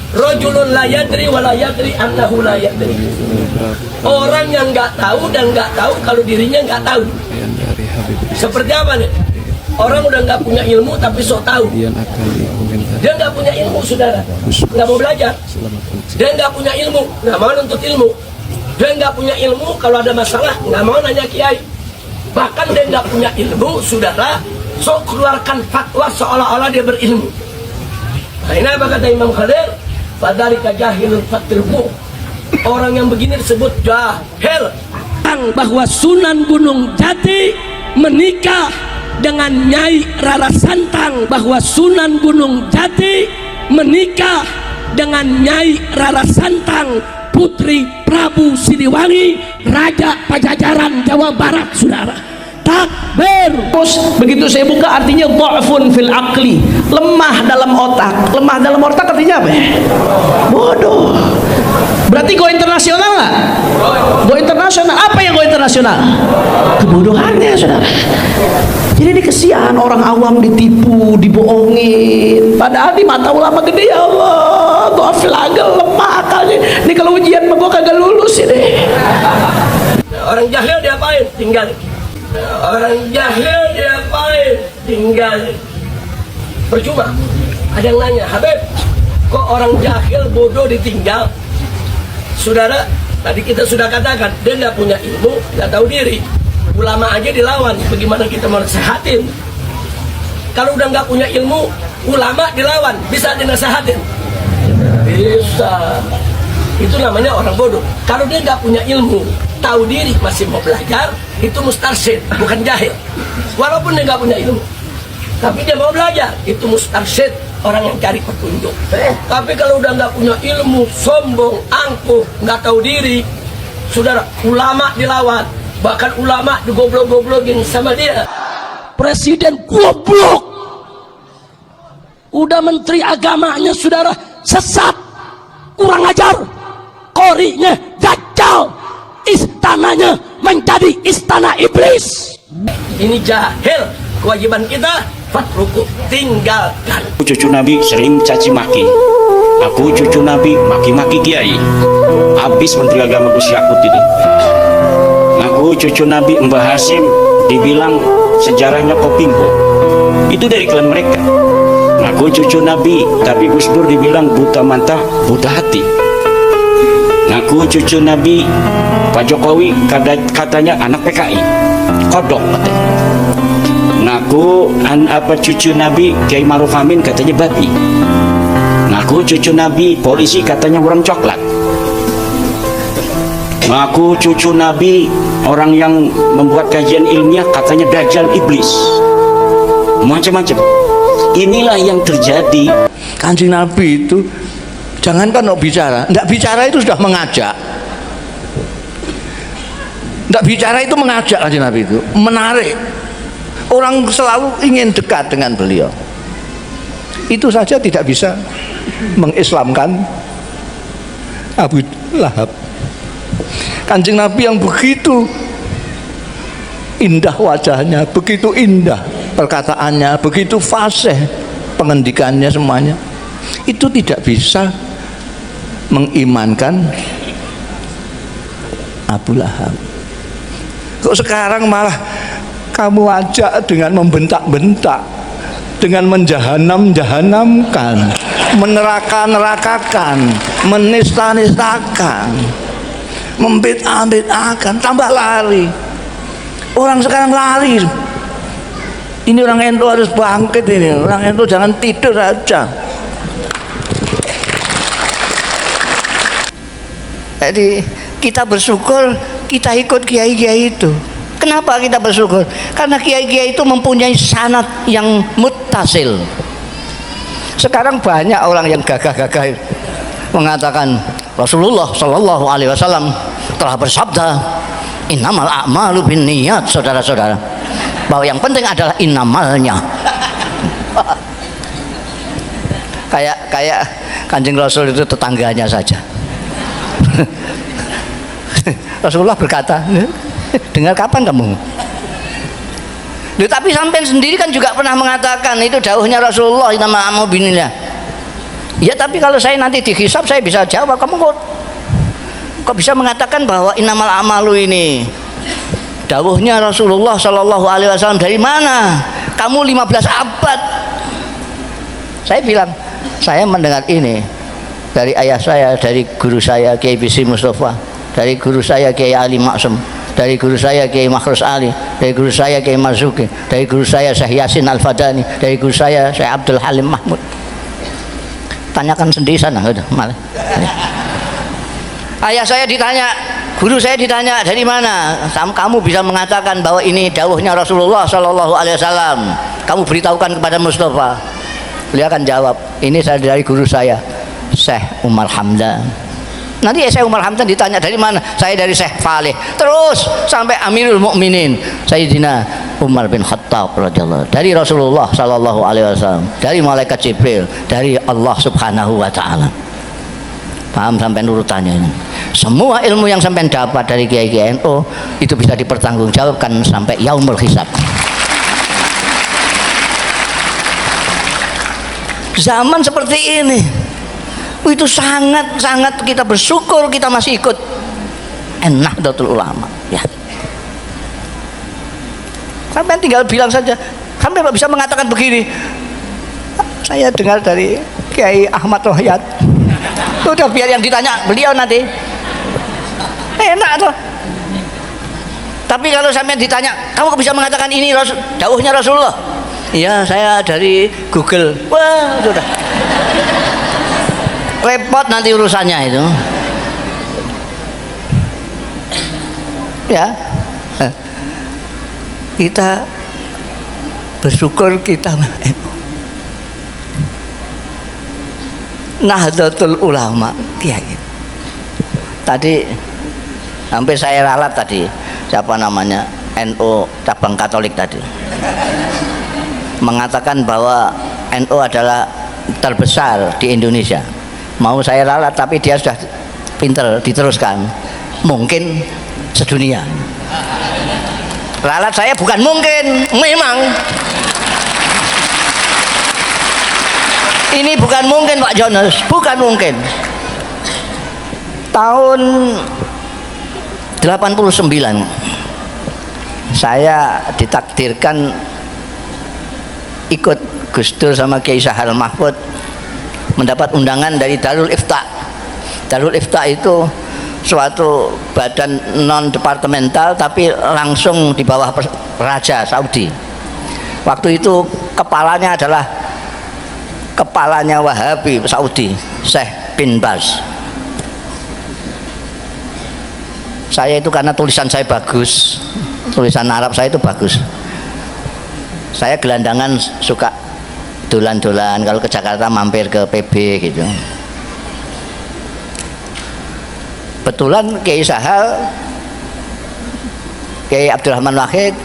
Rajulun la yadri wa la yadri annahu la yadri. Orang yang nggak tahu dan nggak tahu kalau dirinya nggak tahu. Seperti apa nih? Orang udah nggak punya ilmu tapi sok tahu. Dia nggak punya ilmu, saudara. Nggak mau belajar. Dia nggak punya ilmu, nggak mau nuntut ilmu. Dia nggak punya ilmu, kalau ada masalah nggak mau nanya kiai. Bahkan dia nggak punya ilmu, saudara, sok keluarkan fatwa seolah-olah dia berilmu. Nah, ini apa kata Imam Khadir? Fadarika jahilun fatilku. Orang yang begini disebut jahil. Bahwa Sunan Gunung Jati menikah dengan Nyai Rara Santang. Bahwa Sunan Gunung Jati menikah dengan Nyai Rara Santang, putri Prabu Siliwangi, Raja Pajajaran Jawa Barat, saudara. Takbir. Begitu saya buka artinya dha'fun fil aqli, lemah dalam otak. Lemah dalam otak artinya apa? Bodoh. Berarti go internasional nggak? Go internasional. Apa yang go internasional? Kebodohannya, saudara. Jadi ini kesian orang awam ditipu, dibohongin. Padahal di mata ulama gede, ya Allah, dha'fil aqli, lemah akalnya. Ini kalau ujian mah gua kagak lulus ini. Orang jahil diapain? Tinggal. Orang jahil diapain? Tinggal. Percuma. Ada yang nanya, Habib, kok orang jahil bodoh ditinggal? Saudara, tadi kita sudah katakan, dia nggak punya ilmu, nggak tahu diri. Ulama aja dilawan, bagaimana kita mau nasehatin? Kalau udah nggak punya ilmu, ulama dilawan, bisa dinasehatin? Bisa. Itu namanya orang bodoh. Kalau dia nggak punya ilmu, tahu diri, masih mau belajar, itu mustarsyid, bukan jahil. Walaupun dia nggak punya ilmu, tapi dia mau belajar, itu mustarsyid, orang yang cari petunjuk. Tapi kalau udah nggak punya ilmu, sombong, angkuh, nggak tahu diri, saudara, ulama dilawan, bahkan ulama digoblok-goblokin sama dia. Presiden goblok, udah menteri agamanya, saudara, sesat, kurang ajar, korinya dajjal, istananya menjadi istana iblis. Ini jahil. Kewajiban kita fatruku, tinggalkan. Cucu Nabi sering caci maki. Aku cucu Nabi maki-maki kiai. Habis Menteri Agama Gus Yakut itu. Aku cucu Nabi Mbah Hasim dibilang sejarahnya Kopingko. Itu dari klan mereka. Aku cucu Nabi, tapi Gus Dur dibilang buta mata, buta hati. Aku cucu Nabi, Pak Jokowi katanya anak PKI, kodok katanya. Ngaku cucu Nabi Kiai Maruf Amin katanya babi. Ngaku cucu Nabi polisi katanya orang coklat. Ngaku cucu Nabi orang yang membuat kajian ilmiah katanya dajjal iblis. Macam-macam. Inilah yang terjadi. Kanjeng Nabi itu jangankan mau bicara, tidak bicara itu sudah mengajak. Tidak bicara itu mengajak, kanjeng Nabi itu menarik. Orang selalu ingin dekat dengan beliau. Itu saja tidak bisa mengislamkan Abu Lahab. Kanjeng Nabi yang begitu indah wajahnya, begitu indah perkataannya, begitu fasih pengendikannya semuanya, itu tidak bisa mengimankan Abu Lahab. Kok sekarang malah kamu ajak dengan membentak-bentak, dengan menjahanam-jahanamkan, meneraka-nerakakan, menista-nistakan, membid'ah-bid'ahkan, tambah lari. Orang sekarang lari. Ini orang NU harus bangkit ini. Orang NU jangan tidur aja. Jadi kita bersyukur kita ikut kiai-kiai itu. Kenapa kita bersyukur? Karena kiai-kiai itu mempunyai sanad yang muttasil. Sekarang banyak orang yang gagah-gagah mengatakan Rasulullah Shallallahu Alaihi Wasallam telah bersabda, innamal a'malu binniyat, saudara-saudara, bahwa yang penting adalah innamalnya. kayak Kanjeng Rasul itu tetangganya saja. Rasulullah berkata, dengar kapan kamu? Tapi sampai sendiri kan juga pernah mengatakan, itu dawuhnya Rasulullah, nama amu binillah. Ya tapi kalau saya nanti dihisab saya bisa jawab. Kamu kok bisa mengatakan bahwa innamal amalu ini dawuhnya Rasulullah Shallallahu Alaihi Wasallam dari mana? Kamu 15 abad. Saya bilang saya mendengar ini dari ayah saya, dari guru saya Kiai Bisri Mustafa, dari guru saya Kiai Ali Maksum, dari guru saya Kiai Makhrus Ali, dari guru saya Kiai Marzuki, dari guru saya Syekh Yasin Al-Fadani, dari guru saya Syekh Abdul Halim Mahmud. Tanyakan sendiri sana udah malah. Ayah saya ditanya, guru saya ditanya dari mana kamu bisa mengatakan bahwa ini dawuhnya Rasulullah Shallallahu Alaihi Wasallam, kamu beritahukan kepada Mustafa. Beliau akan jawab, ini saya dari guru saya Syekh Umar Hamdan. Nanti Syekh Umar Hamdan ditanya dari mana, saya dari Syekh Faleh, terus sampai Amirul Mukminin Sayyidina Umar bin Khattab radhiyallahu, dari Rasulullah Shallallahu Alaihi Wasallam, dari malaikat Jibril, dari Allah Subhanahu Wa Taala. Paham sampai urutannya ini? Semua ilmu yang sampai dapat dari Kiai NU itu bisa dipertanggungjawabkan sampai yaumul hisab. Zaman seperti ini itu sangat kita bersyukur kita masih ikut Nahdlatul Ulama ya. Sampai tinggal bilang saja, sampai bisa mengatakan begini, saya dengar dari Kiai Ahmad Rohyat. Udah biar yang ditanya beliau nanti, enak tuh. Tapi kalau sampai ditanya, kamu bisa mengatakan ini dawuhnya Rasulullah? Iya, saya dari Google. Wah, sudah repot nanti urusannya itu. Ya, kita bersyukur kita Nahdlatul Ulama Kiai. Tadi sampai saya ralat tadi, siapa namanya NU cabang Katolik tadi mengatakan bahwa NU adalah terbesar di Indonesia. Mau saya ralat tapi dia sudah pinter diteruskan, mungkin sedunia. Ralat saya bukan mungkin, memang ini bukan mungkin Pak Jonas, bukan mungkin. Tahun 89 saya ditakdirkan ikut Gus Dur sama Kiai Sahal Mahfud mendapat undangan dari Darul Ifta. Darul Ifta itu suatu badan non departemental tapi langsung di bawah Raja Saudi. Waktu itu kepalanya adalah kepalanya Wahabi Saudi, Syekh bin Baz. Saya itu karena tulisan saya bagus, tulisan Arab saya itu bagus. Saya gelandangan suka dolan-dolan, kalau ke Jakarta mampir ke PB gitu. Betulan Kiai Sahal, Kiai Abdurrahman Wahid,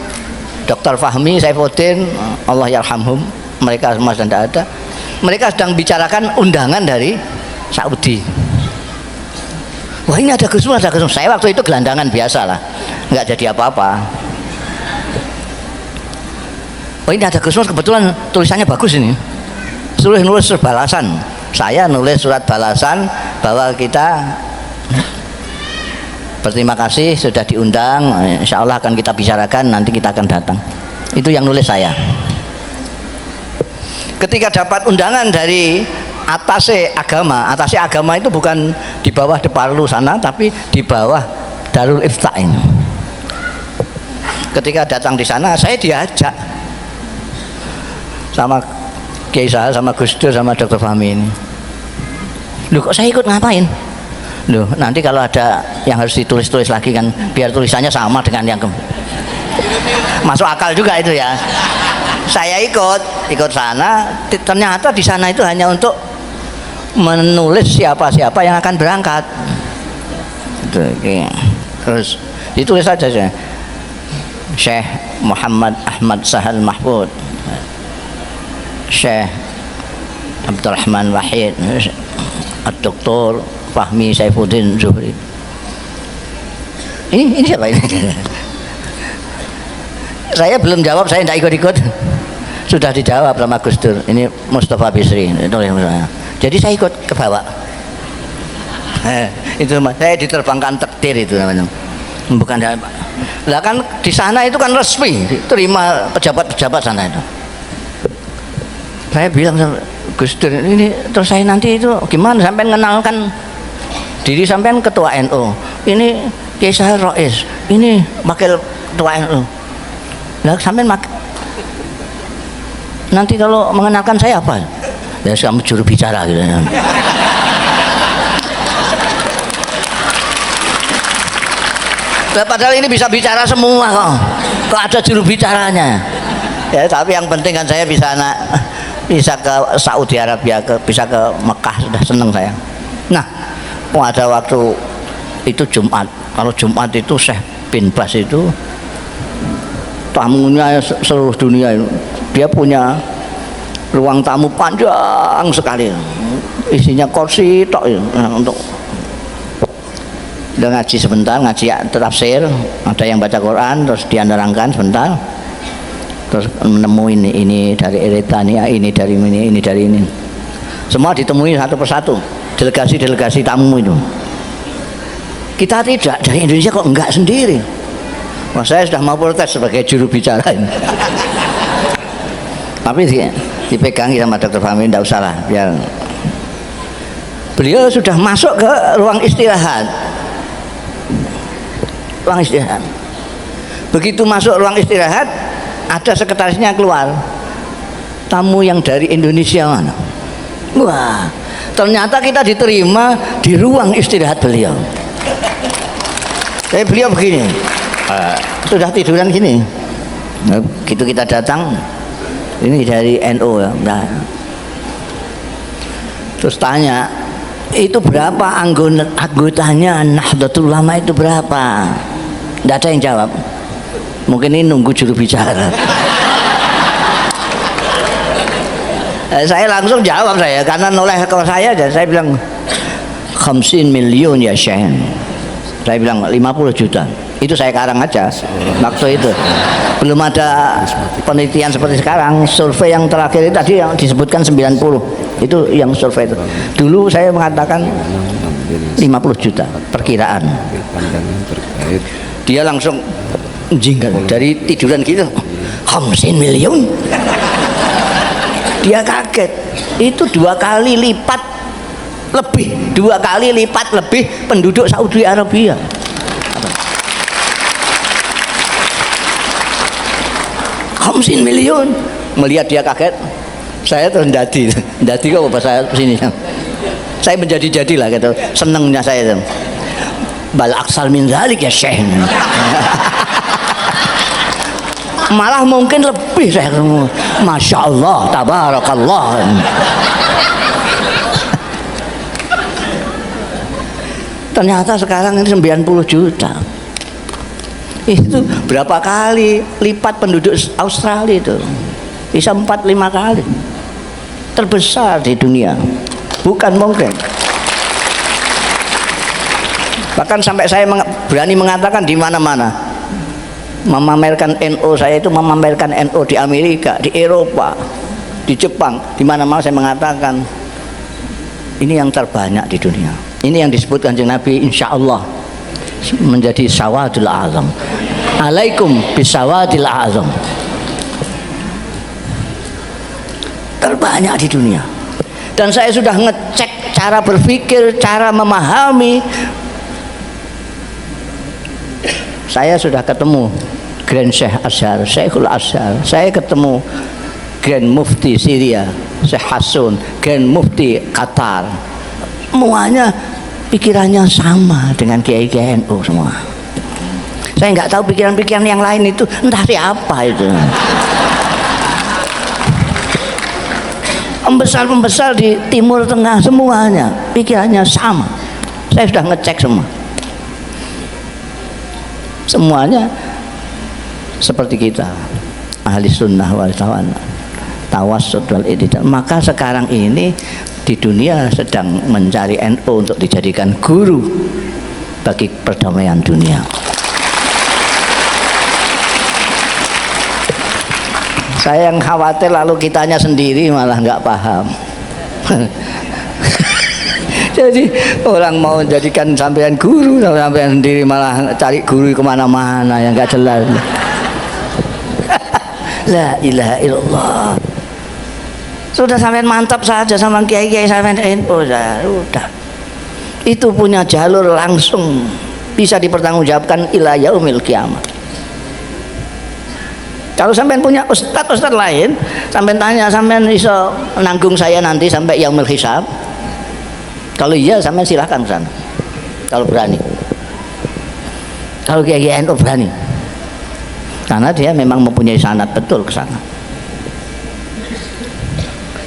Dr. Fahmi, Saifuddin, Allah yarhamhum, mereka semua sudah tidak ada. Mereka sedang bicarakan undangan dari Saudi. Wah, ini ada Gus Dur, ada Gus Dur. Saya waktu itu gelandangan biasa lah, nggak jadi apa-apa. Oh, ini ada Gus Dur, kebetulan tulisannya bagus ini. Nulis surat balasan. Saya nulis surat balasan bahwa kita berterima kasih sudah diundang. Insya Allah akan kita bicarakan, nanti kita akan datang. Itu yang nulis saya. Ketika dapat undangan dari atase agama itu bukan di bawah Deparlu sana, tapi di bawah Darul Ifta ini. Ketika datang di sana, saya diajak sama Kiai Sahal, sama Gus Dur, sama Dr. Fahmi ini. Loh, kok saya ikut ngapain? Loh, nanti kalau ada yang harus ditulis-tulis lagi kan, biar tulisannya sama dengan yang masuk akal juga itu ya. Saya ikut sana, ternyata di sana itu hanya untuk menulis siapa-siapa yang akan berangkat. Terus ditulis saja saya, Syekh Muhammad Ahmad Sahal Mahfud, Syekh Abdurrahman Wahid, Dr. Fahmi Saifuddin Zuhri. Ini siapa ini? Saya belum jawab, saya tidak ikut-ikut. Sudah dijawab sama Gus Dur. Ini Mustafa Bisri. Jadi saya ikut ke bawah. Itu saya diterbangkan takdir itu namanya. Bukan lah kan di sana itu kan resmi terima pejabat-pejabat sana itu. Saya bilang sama Gus Dur ini terus saya nanti itu gimana sampai mengenalkan diri sampean ketua NU, ini Kiai Sahar Rois, ini wakil ketua NU. Lah sampean nanti kalau mengenalkan saya apa? Ya kamu juru bicara gitu. Padahal ini bisa bicara semua kok ada juru bicaranya. Ya tapi yang penting kan saya bisa ke Saudi Arabia, bisa ke Mekah, sudah seneng saya. Nah, ada waktu itu Jumat. Kalau Jumat itu Syekh bin Bas itu tamunya seluruh dunia itu. Dia punya ruang tamu panjang sekali. Isinya kursi tok untuk udah ngaji sebentar, ngaji tafsir, ada yang baca Quran, terus dianerangkan sebentar, terus menemuin ini dari Eritania, ini dari ini dari ini, semua ditemui satu persatu, delegasi tamu itu. Kita tidak, dari Indonesia kok enggak sendiri. Wah, saya sudah mau protes sebagai juru bicara ini. Tapi dipegangi sama Dr. Fahmi, tidak usah lah, biar beliau sudah masuk ke ruang istirahat. Ruang istirahat. Begitu masuk ruang istirahat, ada sekretarisnya keluar. Tamu yang dari Indonesia mana? Wah, ternyata kita diterima di ruang istirahat beliau. Tapi beliau begini, sudah tiduran gini. Nah, begitu kita datang, ini dari NU ya. Nah, terus tanya, itu berapa anggotanya Nahdlatul Ulama itu berapa? Tidak ada yang jawab. Mungkin ini nunggu juru bicara. Saya langsung jawab saya, karena noleh ke saya dan saya bilang 50 million ya Syekh. Saya bilang 50 juta. Itu saya karang aja waktu itu. Belum ada penelitian seperti sekarang. Survei yang terakhir itu tadi yang disebutkan 90. Itu yang survei itu. Dulu saya mengatakan 50 juta perkiraan. Dia langsung jinggal dari tiduran gitu. 50 million. Dia kaget. Itu 2 kali lipat lebih, 2 kali lipat lebih penduduk Saudi Arabia. Hamsin million. Melihat dia kaget, saya terus dadi kok bahasa sini. Saya menjadi-jadilah gitu, senengnya saya itu. Bal aksal min zalik ya Syekh. Malah mungkin lebih saya ketemu. Masya Allah, tabarakallah. Ternyata sekarang ini 90 juta. Itu berapa kali lipat penduduk Australia itu? Bisa 4-5 kali. Terbesar di dunia. Bukan mungkin. Bahkan sampai saya berani mengatakan di mana-mana, memamerkan NU saya itu memamerkan NU di Amerika, di Eropa, di Jepang, di mana-mana saya mengatakan ini yang terbanyak di dunia. Ini yang disebut Kanjeng Nabi, insya Allah menjadi sawadul azam. Alaikum bisawadil azam. Terbanyak di dunia. Dan saya sudah ngecek cara berpikir, cara memahami. Saya sudah ketemu Grand Syekh Azhar, Syekhul Azhar. Saya ketemu Grand Mufti Syria, Syekh Hasun, Grand Mufti Qatar. Semuanya pikirannya sama dengan Kiai-Kiai NU semua. Saya nggak tahu pikiran-pikiran yang lain itu entah siapa itu. Pembesar-pembesar di Timur Tengah semuanya pikirannya sama. Saya sudah ngecek semua. Semuanya seperti kita, ahli sunnah wal tawassut wal i'tidal. Maka sekarang ini di dunia sedang mencari NU untuk dijadikan guru bagi perdamaian dunia. Saya yang khawatir lalu kitanya sendiri malah nggak paham. Jadi orang mau jadikan sampean guru, sampean sendiri malah cari guru kemana-mana yang nggak jelas. La ilaha illallah. Sudah sampean mantap saja sama kiai-kiai sampean NU, sudah. Itu punya jalur langsung bisa dipertanggungjawabkan ila yaumil kiamat. Kalau sampean punya ustaz lain, sampean tanya, sampean bisa nanggung saya nanti sampai yaumil hisab? Kalau iya, sampean silahkan ke sana. Kalau berani. Kalau kiai NU berani. Karena dia memang mempunyai sanad betul ke sana.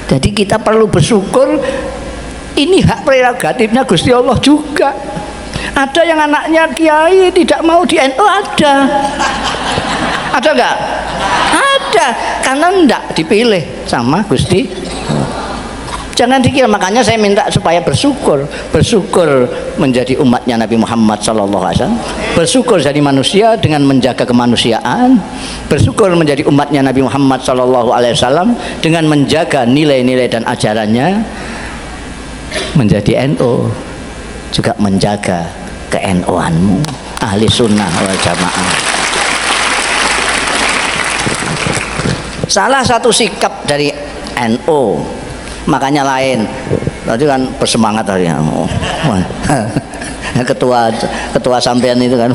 Jadi kita perlu bersyukur, ini hak prerogatifnya Gusti Allah juga. Ada yang anaknya kiai tidak mau di NU, ada. Ada enggak? Ada, karena enggak dipilih sama Gusti. Jangan dikira, makanya saya minta supaya bersyukur menjadi umatnya Nabi Muhammad SAW, bersyukur jadi manusia dengan menjaga kemanusiaan, bersyukur menjadi umatnya Nabi Muhammad SAW dengan menjaga nilai-nilai dan ajarannya, menjadi NU juga menjaga ke-NU-anmu, ahli sunnah wal jamaah. Salah satu sikap dari NU, makanya lain tadi kan bersemangat tadi, ketua sampean itu kan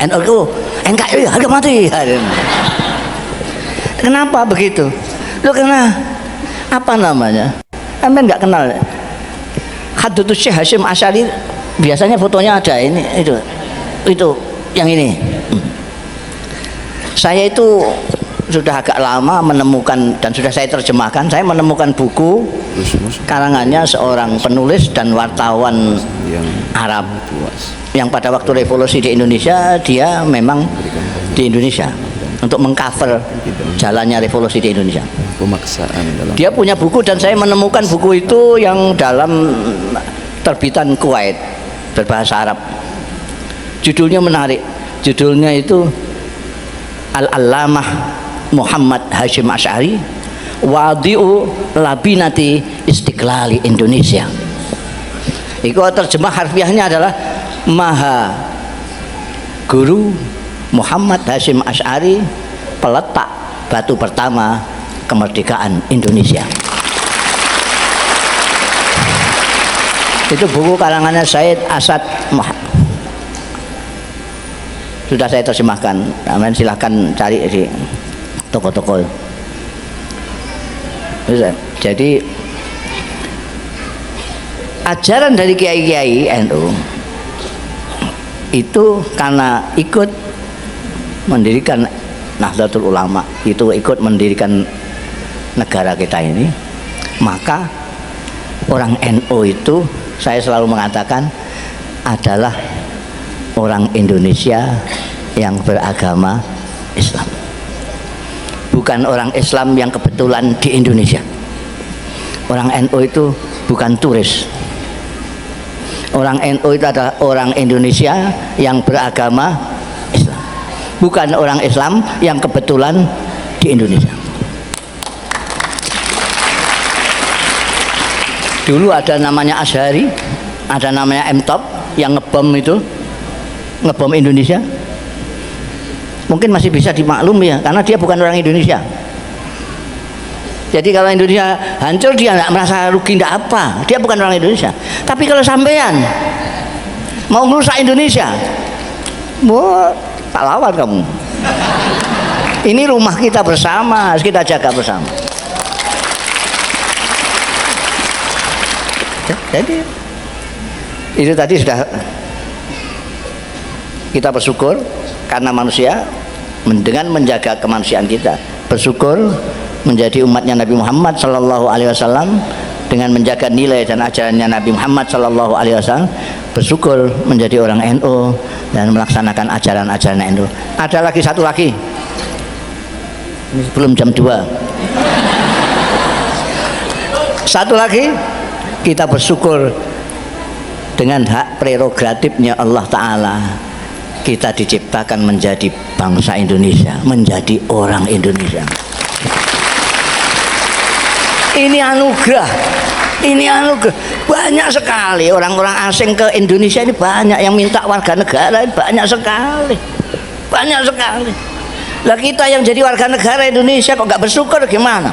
NU NKRI harga mati. Kenapa begitu? Lu karena apa namanya? Sampean nggak kenal Hadratus Syekh Hasyim Asy'ari, biasanya fotonya ada ini, itu yang ini. Saya itu sudah agak lama menemukan dan sudah saya terjemahkan. Saya menemukan buku karangannya seorang penulis dan wartawan Arab yang pada waktu revolusi di Indonesia, dia memang di Indonesia untuk mengcover jalannya revolusi di Indonesia. Dia punya buku dan saya menemukan buku itu yang dalam terbitan Kuwait berbahasa Arab. Judulnya menarik. Judulnya itu Al-Allamah Muhammad Hasyim Asy'ari Wadi'u Labinati Istiqlali Indonesia. Itu terjemah harfiahnya adalah Maha Guru Muhammad Hasyim Asy'ari, peletak batu pertama kemerdekaan Indonesia. Itu buku karangannya Said Asad Muhammad. Sudah saya terjemahkan, silahkan cari di toko-toko. Jadi ajaran dari kiai-kiai NU itu karena ikut mendirikan Nahdlatul Ulama, itu ikut mendirikan negara kita ini, maka orang NU itu saya selalu mengatakan adalah orang Indonesia yang beragama Islam, bukan orang Islam yang kebetulan di Indonesia. Orang NU itu bukan turis. Orang NU itu adalah orang Indonesia yang beragama Islam, bukan orang Islam yang kebetulan di Indonesia. Dulu ada namanya Azhari, ada namanya M-Top yang ngebom itu, ngebom Indonesia. Mungkin masih bisa dimaklumi ya, karena dia bukan orang Indonesia. Jadi kalau Indonesia hancur dia nggak merasa rugi, nggak apa, dia bukan orang Indonesia. Tapi kalau sampean mau merusak Indonesia, wah, tak lawan kamu. Ini rumah kita bersama, harus kita jaga bersama. Jadi itu tadi sudah kita bersyukur karena manusia dengan menjaga kemanusiaan kita, bersyukur menjadi umatnya Nabi Muhammad Sallallahu Alaihi Wasallam dengan menjaga nilai dan ajarannya Nabi Muhammad Sallallahu Alaihi Wasallam, bersyukur menjadi orang NU dan melaksanakan ajaran-ajaran NU. Ada lagi satu lagi, ini sebelum jam 2. Satu lagi, kita bersyukur dengan hak prerogatifnya Allah Ta'ala, kita diciptakan menjadi bangsa Indonesia, menjadi orang Indonesia. Ini anugerah. Ini anugerah. Banyak sekali orang-orang asing ke Indonesia ini, banyak yang minta warga negara, banyak sekali. Banyak sekali. Lah kita yang jadi warga negara Indonesia kok nggak bersyukur gimana?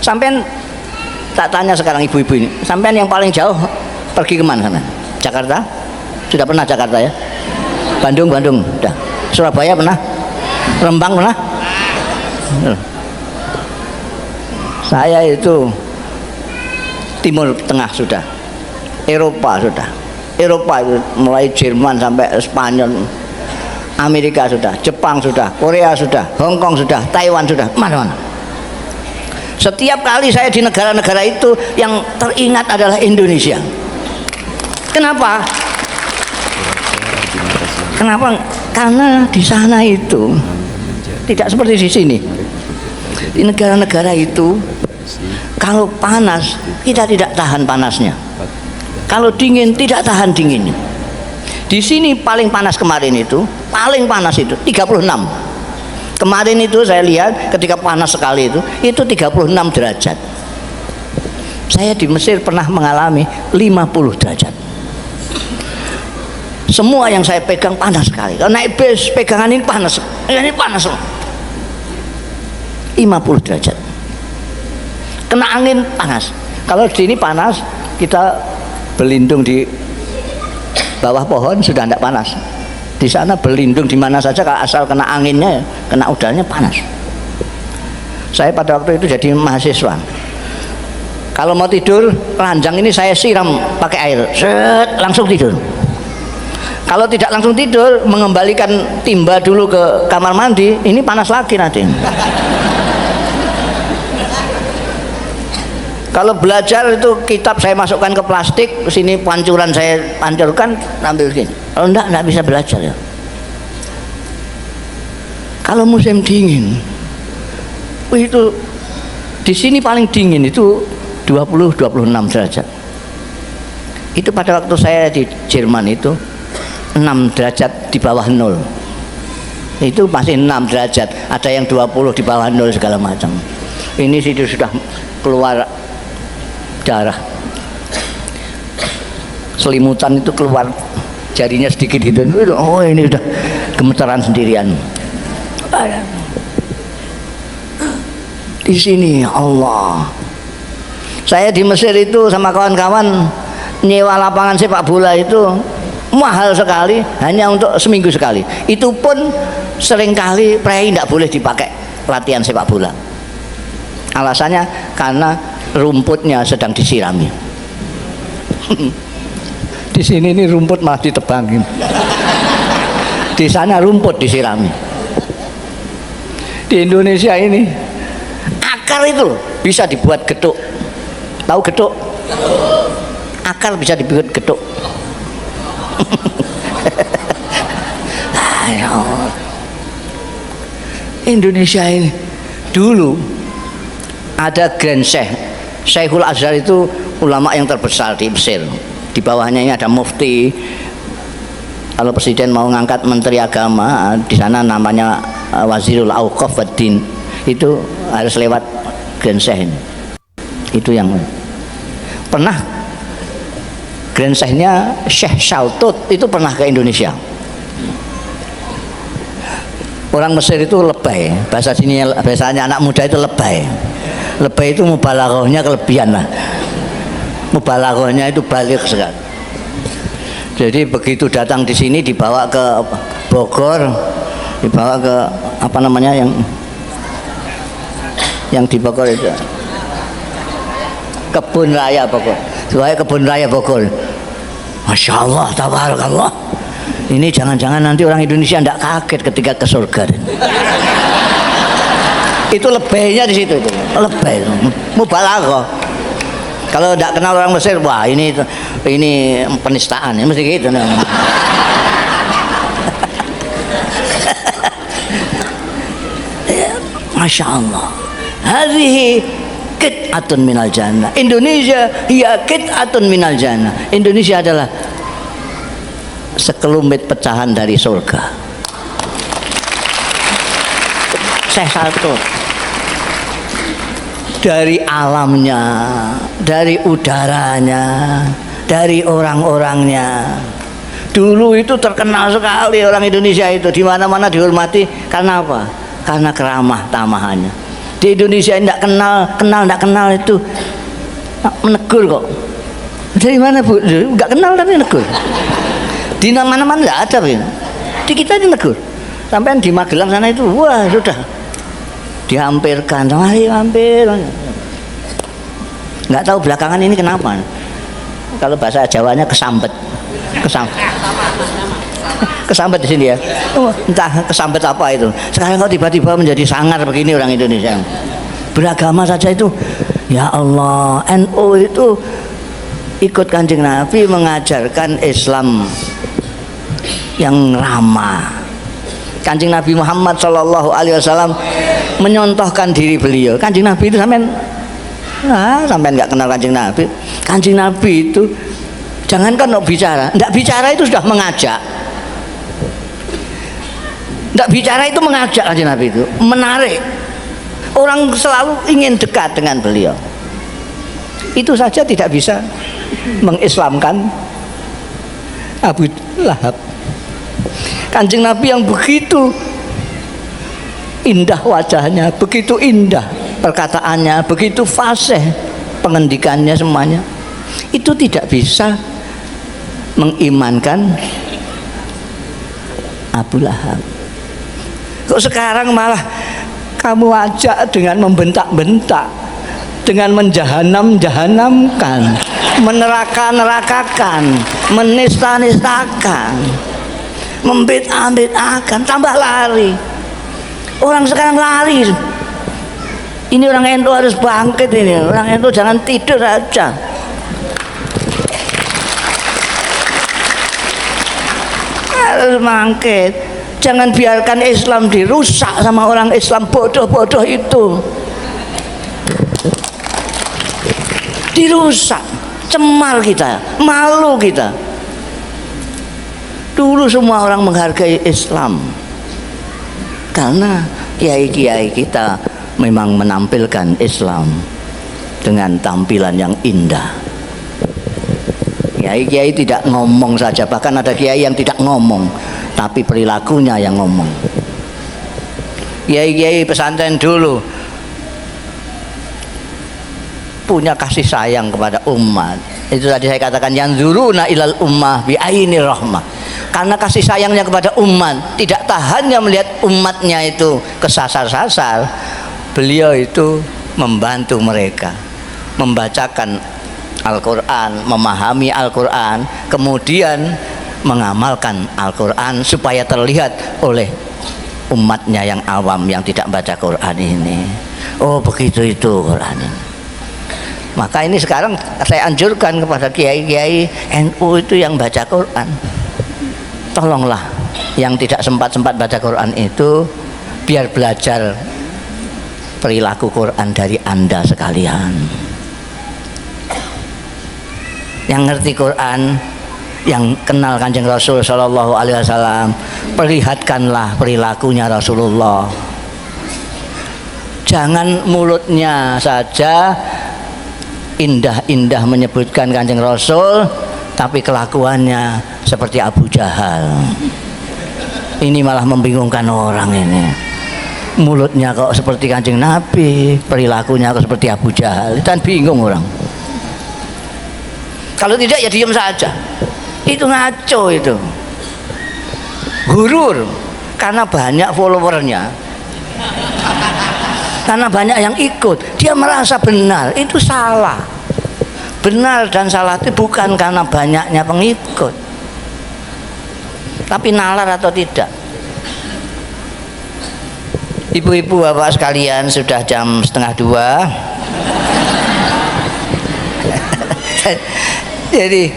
Sampean tak tanya sekarang ibu-ibu ini, sampean yang paling jauh pergi kemana sana? Jakarta? Sudah pernah Jakarta ya? Bandung sudah. Surabaya pernah? Rembang pernah? Saya itu Timur Tengah sudah, Eropa sudah. Eropa itu mulai Jerman sampai Spanyol, Amerika sudah, Jepang sudah, Korea sudah, Hong Kong sudah, Taiwan sudah, mana-mana. Setiap kali saya di negara-negara itu yang teringat adalah Indonesia. Kenapa? Kenapa? Karena di sana itu tidak seperti di sini. Di negara-negara itu kalau panas kita tidak tahan panasnya. Kalau dingin tidak tahan dinginnya. Di sini paling panas kemarin itu, paling panas itu 36. Kemarin itu saya lihat ketika panas sekali itu 36 derajat. Saya di Mesir pernah mengalami 50 derajat. Semua yang saya pegang panas sekali. Kalau naik bis pegangan ini panas. Ini panas. 50 derajat. Kena angin panas. Kalau di sini panas, kita berlindung di bawah pohon sudah tidak panas. Di sana berlindung di mana saja, kalau asal kena anginnya, kena udaranya panas. Saya pada waktu itu jadi mahasiswa. Kalau mau tidur, ranjang ini saya siram pakai air, set, langsung tidur. Kalau tidak langsung tidur, mengembalikan timba dulu ke kamar mandi, ini panas lagi nanti. Kalau belajar itu kitab saya masukkan ke plastik, sini pancuran saya pancurkan, ambil gini. Kalau enggak bisa belajar ya. Kalau musim dingin, itu di sini paling dingin itu 20-26 derajat. Itu pada waktu saya di Jerman itu 6 derajat di bawah 0. Itu masih 6 derajat, ada yang 20 di bawah 0 segala macam. Ini situ sudah keluar darah, selimutan itu keluar, jarinya sedikit itu. Oh, ini udah gemetaran sendirian. Di sini Allah. Saya di Mesir itu sama kawan-kawan nyewa lapangan sepak bola itu mahal sekali, hanya untuk seminggu sekali. Itu pun seringkali prei tidak boleh dipakai latihan sepak bola. Alasannya karena rumputnya sedang disirami. Di sini ini rumput malah ditebangin. Di sana rumput disirami. Di Indonesia ini akar itu bisa dibuat geduk. Tahu geduk? Akar bisa dibuat geduk. Indonesia ini dulu ada Grand Syekhul Azhar, itu ulama yang terbesar di Mesir. Di bawahnya ini ada mufti. Kalau presiden mau ngangkat menteri agama di sana namanya Wazirul Auqaf Waddin, itu harus lewat Grand Syekh ini. Itu yang pernah Grand Syekhnya Syekh Shaltut itu pernah ke Indonesia. Orang Mesir itu lebay, bahasa sini biasanya anak muda itu lebay. Lebay itu mubalaghahnya kelebihan lah. Mubalaghahnya itu balik sekali. Jadi begitu datang di sini dibawa ke Bogor, dibawa ke apa namanya yang di Bogor itu Kebun Raya Bogor. Soalnya Kebun Raya Bogor. Masya Allah, tabarakallah. Ini jangan-jangan nanti orang Indonesia tidak kaget ketika ke surga. Itu lebaynya di situ, itu lebay, mubalaghah. Kalau tidak kenal orang Mesir, wah ini penistaan, ya mesti gitu. Masya Allah. Hadhihi qit'atun minal jannah. Indonesia hiya qit'atun minal jannah. Indonesia adalah sekelumit pecahan dari surga. Syekh Shaltut dari alamnya, dari udaranya, dari orang-orangnya. Dulu itu terkenal sekali orang Indonesia itu, di mana-mana dihormati karena apa? Karena keramah tamahannya. Di Indonesia tidak kenal itu menegur kok. Dari mana Bu? Enggak kenal tapi negur. Di mana-mana enggak ada, Bu. Di kita ini negur. Sampai di Magelang sana itu, wah sudah dihampirkan, mari hampir. Enggak tahu belakangan ini kenapa. Kalau bahasa Jawanya kesambet. Kesambet di sini ya. Entah kesambet apa itu. Sekarang kok tiba-tiba menjadi sangar begini orang Indonesia. Beragama saja itu, ya Allah, NU itu ikut Kanjeng Nabi mengajarkan Islam yang ramah. Kanjeng Nabi Muhammad Shallallahu Alaihi Wasallam menyontohkan diri beliau. Kanjeng Nabi itu sampean nggak kenal Kanjeng Nabi. Kanjeng Nabi itu jangankan mau bicara, nggak bicara itu sudah mengajak. Nggak bicara itu mengajak Kanjeng Nabi itu, menarik. Orang selalu ingin dekat dengan beliau. Itu saja tidak bisa mengislamkan Abu Lahab. Kanjeng Nabi yang begitu indah wajahnya, begitu indah perkataannya, begitu fasih pengendikannya semuanya, itu tidak bisa mengimankan Abu Lahab. Kok sekarang malah kamu ajak dengan membentak-bentak, dengan menjahanam-jahanamkan, meneraka-nerakakan, menista-nistakan, membid'ah-bid'ahkan, tambah lari. Orang sekarang lari. Ini orang NU harus bangkit ini. Orang NU jangan tidur aja. Harus bangkit. Jangan biarkan Islam dirusak sama orang Islam bodoh-bodoh itu. Dirusak, cemar kita, malu kita. Dulu semua orang menghargai Islam karena kiai-kiai kita memang menampilkan Islam dengan tampilan yang indah. Kiai-kiai tidak ngomong saja, bahkan ada kiai yang tidak ngomong tapi perilakunya yang ngomong. Kiai-kiai pesantren dulu punya kasih sayang kepada umat. Itu tadi saya katakan yanzuruna ilal ummah bi aini rahmah. Karena kasih sayangnya kepada umat, tidak tahannya melihat umatnya itu kesasar-sasar, beliau itu membantu mereka membacakan Al-Quran, memahami Al-Quran, kemudian mengamalkan Al-Quran supaya terlihat oleh umatnya yang awam yang tidak baca Quran ini. Oh begitu itu Quran ini. Maka ini sekarang saya anjurkan kepada kiai-kiai NU itu yang baca Quran, tolonglah yang tidak sempat-sempat baca Quran itu biar belajar perilaku Quran dari Anda sekalian. Yang ngerti Quran, yang kenal Kanjeng Rasul Shallallahu Alaihi Wasallam, perlihatkanlah perilakunya Rasulullah. Jangan mulutnya saja indah-indah menyebutkan Kanjeng Rasul, tapi kelakuannya seperti Abu Jahal. Ini malah membingungkan orang ini. Mulutnya kok seperti Kanjeng Nabi, perilakunya kok seperti Abu Jahal, dan bingung orang. Kalau tidak ya diam saja. Itu ngaco itu. Gurur karena banyak followernya. Karena banyak yang ikut, dia merasa benar, itu salah. Benar dan salah itu bukan karena banyaknya pengikut, tapi nalar atau tidak. Ibu-ibu, bapak sekalian, sudah jam 1:30. Jadi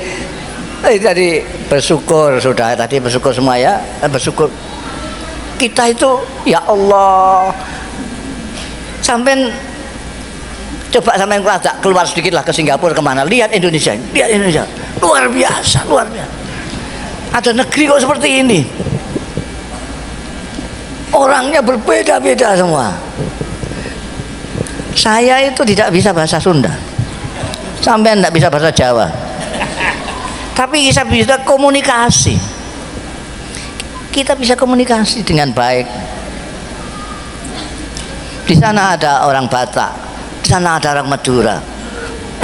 tadi bersyukur, sudah tadi bersyukur semua ya, bersyukur. Kita itu ya Allah, sampai coba sampai keluar sedikit lah ke Singapura kemana, lihat Indonesia, luar biasa, luar biasa. Ada negeri kok seperti ini, orangnya berbeda-beda semua. Saya itu tidak bisa bahasa Sunda, sampean tidak bisa bahasa Jawa, tapi kita bisa komunikasi. Kita bisa komunikasi dengan baik. Di sana ada orang Batak, di sana ada orang Madura,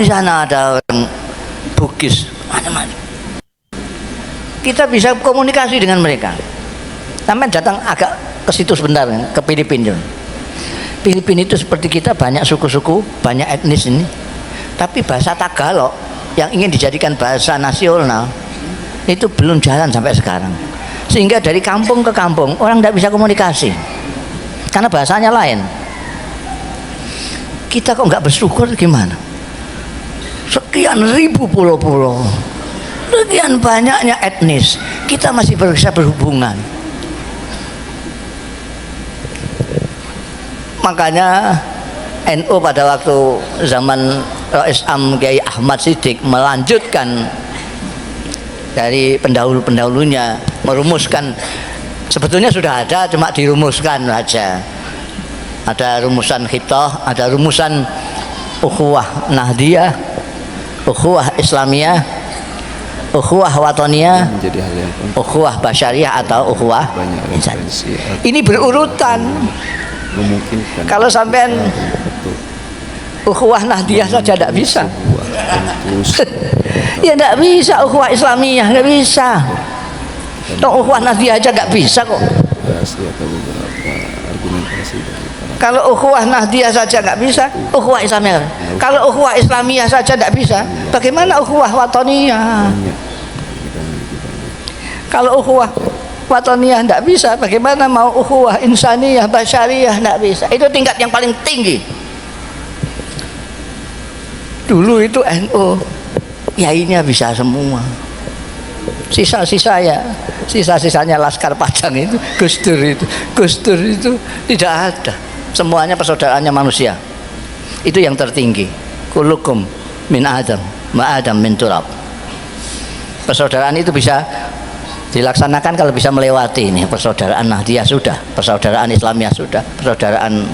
di sana ada orang Bugis, macam-macam. Kita bisa komunikasi dengan mereka. Sampai datang agak ke situ sebentar, ke Filipina. Filipina itu seperti kita, banyak suku-suku, banyak etnis ini. Tapi bahasa Tagalog yang ingin dijadikan bahasa nasional itu belum jalan sampai sekarang. Sehingga dari kampung ke kampung orang tidak bisa komunikasi karena bahasanya lain. Kita kok nggak bersyukur gimana? Sekian ribu pulau-pulau, sekian banyaknya etnis, kita masih bisa berhubungan. Makanya NU pada waktu zaman Rais Am Kiai Ahmad Siddiq melanjutkan dari pendahulu-pendahulunya, merumuskan, sebetulnya sudah ada, cuma dirumuskan saja. Ada rumusan Khitoh, ada rumusan ukhuwah Nahdiyah, ukhuwah Islamiyah, ukhuwah Watoniyah, ukhuwah Basyariyah atau ukhuwah Insan. Ini berurutan. Kalau sampean ukhuwah Nahdiyah saja tidak bisa, ya tidak bisa. Ukhuwah Islamiyah tidak bisa, ukhuwah Nahdiyah aja tidak bisa kok. Kalau ukhuwah Nahdiyah saja nggak bisa, ukhuwah Islamiyah. Kalau ukhuwah Islamiyah saja tidak bisa, bagaimana ukhuwah Watoniyah? Kalau ukhuwah Watoniyah tidak bisa, bagaimana mau ukhuwah Insaniyah, Basyariyah? Tidak bisa. Itu tingkat yang paling tinggi. Dulu itu NU, yainya bisa semua. Sisa-sisanya Laskar Padang itu, Gus Dur itu tidak ada. Semuanya persaudaraannya manusia. Itu yang tertinggi. Kullukum min Adam, ma Adam min turab. Persaudaraan itu bisa dilaksanakan kalau bisa melewati ini. Persaudaraan Nahdiyah sudah, persaudaraan Islamiyah sudah, persaudaraan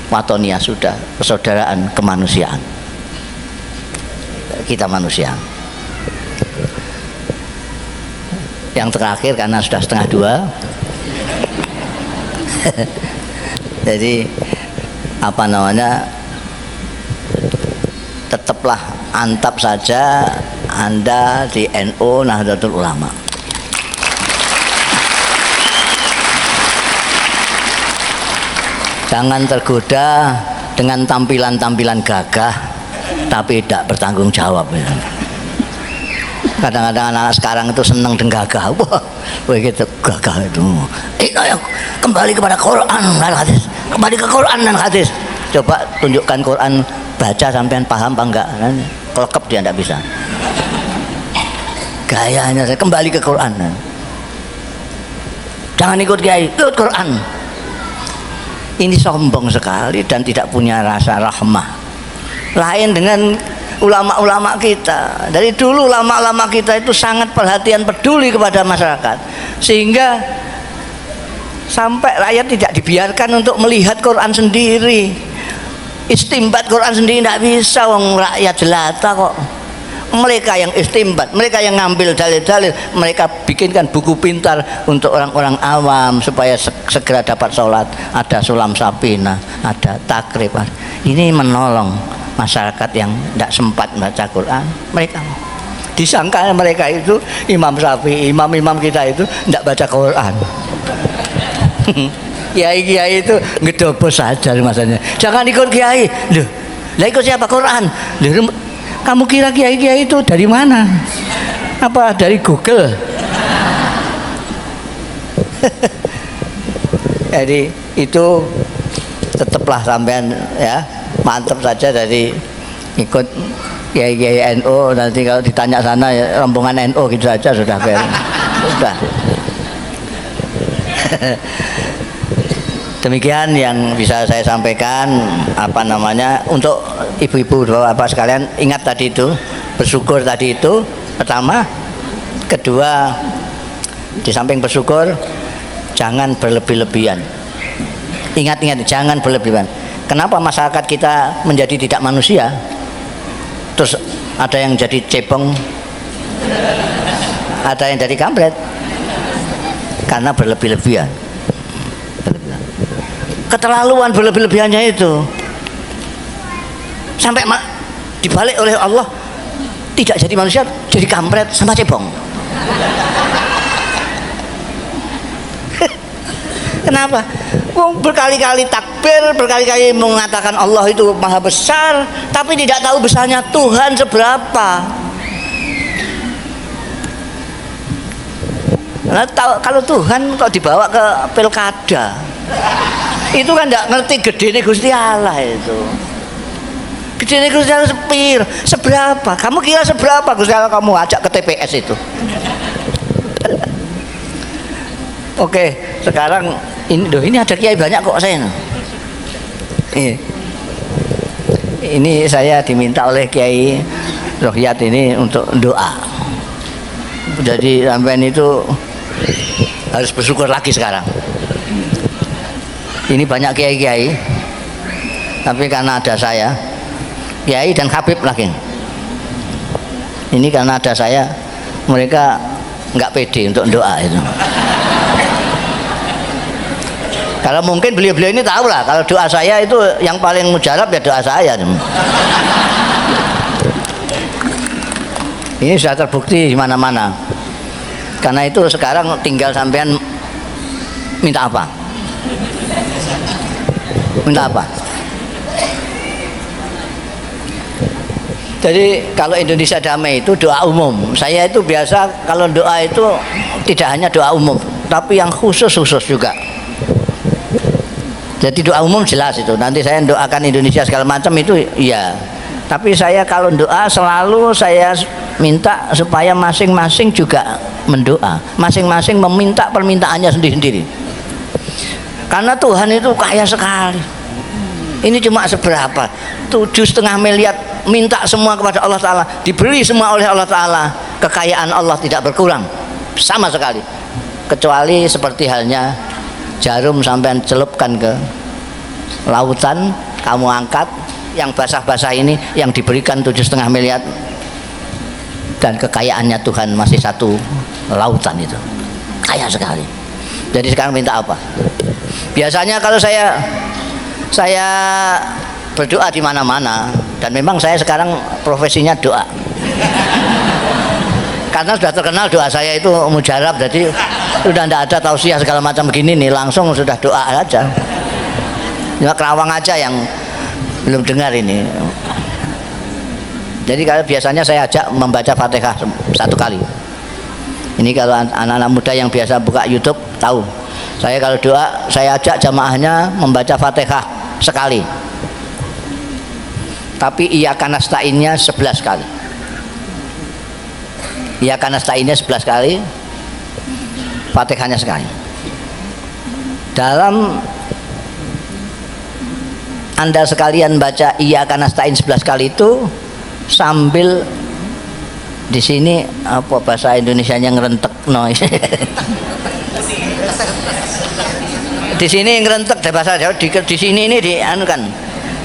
Watoniyah sudah, persaudaraan kemanusiaan. Kita manusia. Yang terakhir karena sudah 1:30, jadi apa namanya, tetaplah antap saja Anda di NU Nahdlatul Ulama. Jangan tergoda dengan tampilan-tampilan gagah tapi tidak bertanggung jawab. Kadang-kadang anak sekarang itu senang dengan gagah. Wah, begitu gagah itu. Ayo kembali kepada Quran dan hadis. Kembali ke Quran dan hadis. Coba tunjukkan Quran, baca sampean paham apa enggak? Kelekep dia tidak bisa. Gayanya saya kembali ke Quran. Jangan ikut kiai, ikut Quran. Ini sombong sekali dan tidak punya rasa rahmah. Lain dengan ulama-ulama kita. Dari dulu ulama-ulama kita itu sangat perhatian, peduli kepada masyarakat, sehingga sampai rakyat tidak dibiarkan untuk melihat Quran sendiri, istimbat Quran sendiri tidak bisa. Wong rakyat jelata kok. Mereka yang istimbat, mereka yang ngambil dalil-dalil, mereka bikinkan buku pintar untuk orang-orang awam supaya segera dapat sholat. Ada sulam sapina, ada takrib. Ini menolong masyarakat yang tidak sempat baca Quran. Mereka disangka mereka itu Imam Syafi'i, imam-imam kita itu tidak baca Quran. Kiai-kiai itu ngedobos saja masanya. Jangan ikut kiai. Loh, lah ikut siapa? Quran. Loh, kamu kira kiai-kiai itu dari mana? Apa dari Google? Jadi itu tetaplah sampean ya, mantap saja dari ikut kiai-kiai NU. Nanti kalau ditanya sana ya, rombongan NU gitu saja sudah beres. Sudah. Demikian yang bisa saya sampaikan. Apa namanya, untuk ibu-ibu bapak sekalian, ingat tadi itu, bersyukur tadi itu pertama. Kedua, di samping bersyukur jangan berlebih-lebihan. Ingat-ingat, jangan berlebihan. Kenapa masyarakat kita menjadi tidak manusia? Terus ada yang jadi cebong, ada yang jadi kampret, karena berlebih-lebihan. Keterlaluan berlebih-lebihannya itu sampai dibalik oleh Allah, tidak jadi manusia, jadi kampret sama cebong. Kenapa? Berkali-kali takbir, berkali-kali mengatakan Allah itu maha besar, tapi tidak tahu besarnya Tuhan seberapa. Nah, kalau Tuhan kok dibawa ke pilkada, itu kan tidak ngerti gedene Gusti Allah itu. Gedene Gusti Allah seberapa? Kamu kira seberapa Gusti Allah kamu ajak ke TPS itu? Oke, sekarang ini ada kiai banyak kok saya. Ini saya diminta oleh Kiai Rohiyat ini untuk doa. Jadi sampean itu harus bersyukur lagi sekarang. Ini banyak kiai-kiai, tapi karena ada saya, kiai dan Habib lagi. Ini karena ada saya, mereka nggak pede untuk doa itu. Kalau mungkin beliau-beliau ini tahu lah, kalau doa saya itu yang paling mujarab ya doa saya. Ini sudah terbukti di mana-mana. Karena itu sekarang tinggal sampean minta apa? Minta apa? Jadi kalau Indonesia damai itu doa umum. Saya itu biasa kalau doa itu tidak hanya doa umum, tapi yang khusus-khusus juga. Jadi doa umum jelas itu. Nanti saya doakan Indonesia segala macam itu iya. Tapi saya kalau doa selalu saya minta supaya masing-masing juga mendoa. Masing-masing meminta permintaannya sendiri-sendiri. Karena Tuhan itu kaya sekali. Ini cuma seberapa? 7,5 miliar minta semua kepada Allah Ta'ala. Diberi semua oleh Allah Ta'ala. Kekayaan Allah tidak berkurang sama sekali. Kecuali seperti halnya jarum sampai celupkan ke lautan, kamu angkat, yang basah-basah ini yang diberikan 7,5 miliar, dan kekayaannya Tuhan masih satu lautan itu, kaya sekali. Jadi sekarang minta apa? Biasanya kalau saya berdoa di mana-mana, dan memang saya sekarang profesinya doa. Karena sudah terkenal doa saya itu mujarab, jadi sudah tidak ada tausiah segala macam begini nih, langsung sudah doa aja. Cuma Kerawang aja yang belum dengar ini. Jadi kalau biasanya saya ajak membaca Fatihah 1 kali. Ini kalau anak-anak muda yang biasa buka YouTube tahu. Saya kalau doa saya ajak jamaahnya membaca Fatihah sekali. Tapi Iyyaka nasta'innya 11 kali. Iyyaka nasta'innya 11 kali, Fatihahnya sekali. Dalam Anda sekalian baca Iyyaka nasta'in 11 kali itu sambil di sini apa bahasa Indonesianya ngerentek noise. Di sini ngerentek bahasa Jawa, di sini ini dianukan.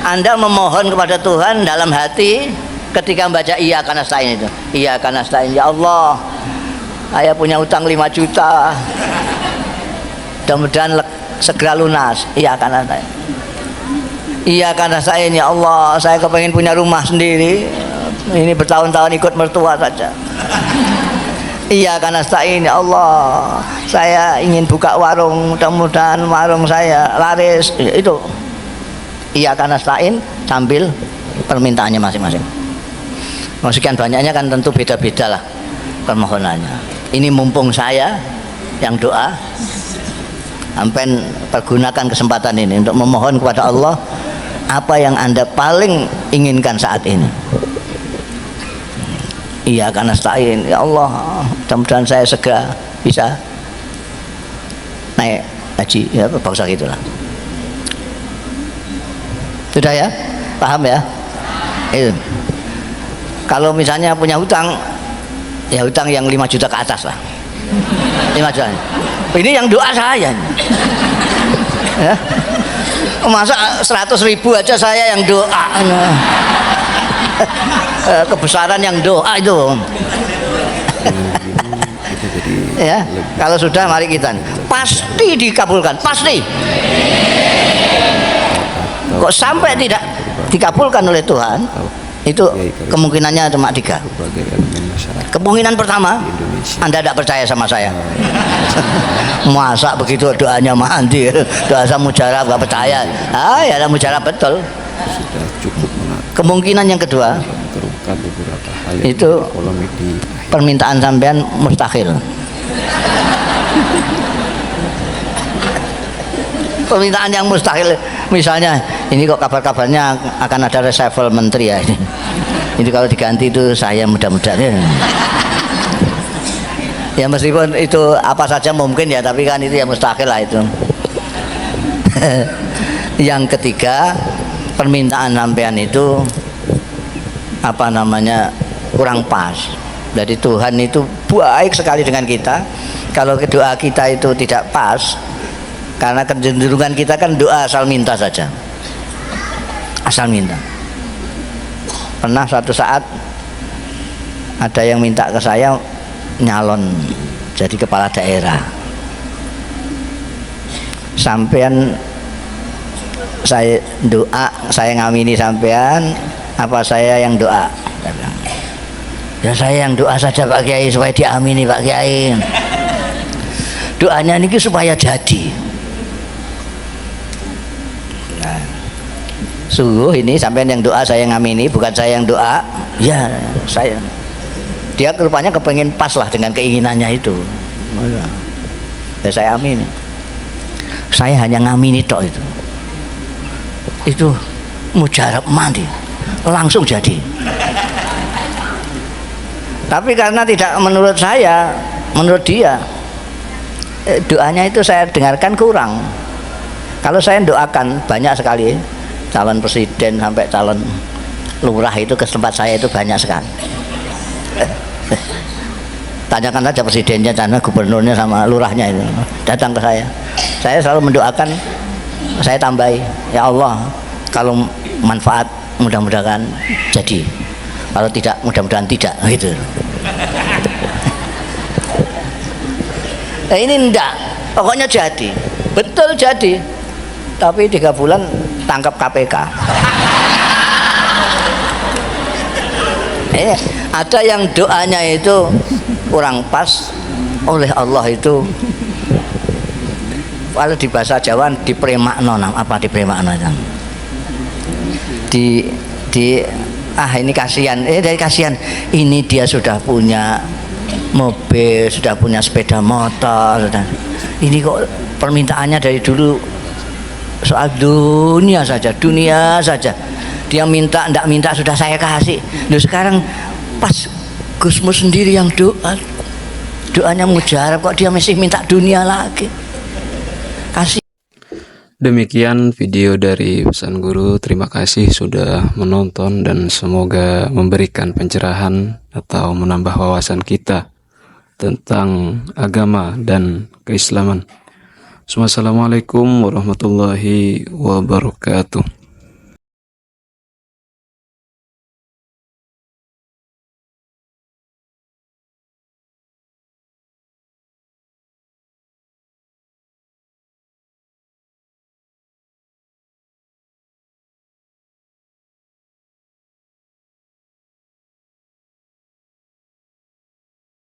Anda memohon kepada Tuhan dalam hati ketika membaca Iyyaka nasta'in itu. Iyyaka nasta'in, ya Allah, saya punya utang 5 juta. Mudah-mudahan segera lunas. Iyyaka nasta'in. Iyyaka nasta'in, ya Allah, saya kepengen punya rumah sendiri. Ini bertahun-tahun ikut mertua saja. Iyyaka nasta'in, ya Allah, saya ingin buka warung, mudah-mudahan warung saya laris. Itu Iyyaka nasta'in sambil permintaannya masing-masing. Sekian banyaknya kan tentu beda-beda lah permohonannya. Ini mumpung saya yang doa, sampai pergunakan kesempatan ini untuk memohon kepada Allah apa yang Anda paling inginkan saat ini. Iyyaka nasta'in, ya Allah, mudah-mudahan saya segera bisa naik haji, ya bangsa gitulah. Sudah ya? Paham ya? Itu. Kalau misalnya punya hutang, ya hutang yang 5 juta ke atas lah. 5 juta. Ini yang doa saya. Ya. Masa 100.000 aja saya yang doa. Kebesaran yang doa itu. Ya, kalau sudah mari kita pasti dikabulkan, pasti. Kok sampai tidak dikabulkan oleh Tuhan, itu kemungkinannya cuma 3. Kemungkinan pertama, Anda tidak percaya sama saya. Masa begitu doanya mandi, doa saya mujarab gak percaya. Ya ada mujarab betul. Kemungkinan yang kedua, itu permintaan sampean mustahil. Permintaan yang mustahil, misalnya ini kok kabar-kabarnya akan ada reshuffle menteri ya ini kalau diganti itu saya mudah-mudahan ya meskipun itu apa saja mungkin ya, tapi kan itu ya mustahil lah itu. Yang ketiga, permintaan sampean itu apa namanya kurang pas. Jadi Tuhan itu baik sekali dengan kita. Kalau doa kita itu tidak pas, karena kecenderungan kita kan doa asal minta saja, asal minta. Pernah suatu saat ada yang minta ke saya nyalon jadi kepala daerah. Sampean saya doa, saya ngamini sampean apa saya yang doa? Ya saya yang doa saja Pak Kiai supaya diamini Pak Kiai. Doanya ini supaya jadi. Nah, sungguh ini sampean yang doa, saya ngamini, bukan saya yang doa. Ya saya. Dia rupanya kepengen pas lah dengan keinginannya itu. Ya saya amini. Saya hanya ngamini tok itu. Itu mujarab mandi, langsung jadi. Tapi karena tidak menurut saya, menurut dia, doanya itu saya dengarkan kurang. Kalau saya doakan banyak sekali, calon presiden sampai calon lurah itu ke tempat saya itu banyak sekali. Tanyakan saja presidennya, karena gubernurnya sama lurahnya itu datang ke saya. Saya selalu mendoakan, saya tambahi, ya Allah, kalau manfaat mudah-mudahan jadi, kalau tidak mudah-mudahan tidak, gitu. Nah, ini enggak, pokoknya jadi, betul jadi, tapi 3 bulan tangkap KPK. Ada yang doanya itu kurang pas oleh Allah itu, kalau di bahasa Jawa dipremakno, apa dipremakno itu? Ini kasihan, dari kasihan ini dia sudah punya mobil, sudah punya sepeda motor, ini kok permintaannya dari dulu soal dunia saja, dia minta, ndak minta sudah saya kasih. Loh sekarang pas Gusmus sendiri yang doanya mujarab, kok dia masih minta dunia lagi. Kasih. Demikian video dari Pesan Guru. Terima kasih sudah menonton dan semoga memberikan pencerahan atau menambah wawasan kita tentang agama dan keislaman. Wassalamualaikum warahmatullahi wabarakatuh.